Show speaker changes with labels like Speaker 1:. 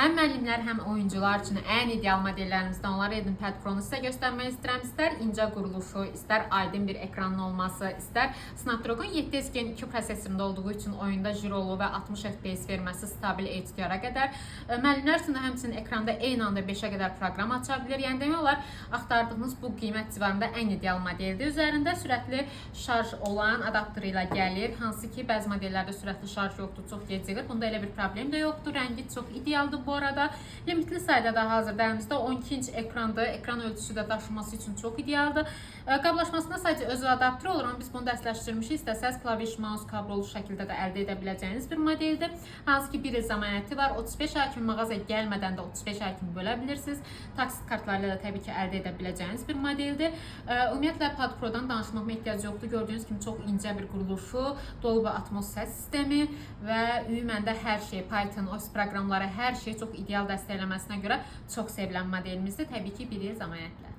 Speaker 1: Həm müəllimlər, həm oyuncular üçün ən ideal modellərimizdən olan Redmi Pad Pro-nu sizə göstərmək istəyirəm. İstər incə quruluşu, istər aydın bir ekranın olması, istər Snapdragon 7 Gen 2 prosesorunda olduğu üçün oyunda jurolu və 60 FPS verməsi stabil HDR-a qədər. Müəllimlər üçün də həmçinin ekranda eyni anda 5-ə qədər proqram aça bilir. Yəni demək olar, axtardığınız bu qiymət civarında ən ideal modeldir. Üzərində sürətli şarj olan adapteri ilə gəlir. Hansı ki, bəzi modellərdə sürətli şarj yoxdur, çox gecikir. Bunda elə bir problem də yoxdur. Rəngi çox idealdır. Bu arada limitli sayda da hazırda əlimizdə 12 inç ekrandır. Ekran ölçüsü də daşıması üçün çox idealdır. Qablaşmasında sadəcə özü adapteri olur, amma biz bunu dəstləşdirmişik. İstəsəz klaviş, mouse kablolu şəkildə də əldə edə biləcəyiniz bir modeldir. Hansı ki, bir il zəmanəti var. 35 ay kimi mağazaya gəlmədən də 35 ay kimi bölə bilirsiniz. Taksit kartlarıyla da təbii ki, əldə edə biləcəyiniz bir modeldir. Ümumiyyətlə Pad Pro-dan danışmağıma ehtiyac yoxdur. Gördüyünüz kimi çox incə bir quruluşu, Dolby Atmos səs sistemi və ümumən də hər şey, Python, OS proqramları, hər şey çox ideal dəstəkləməsinə görə çox sevilən modelimizdir. Təbii ki, bir il zəmanətlə.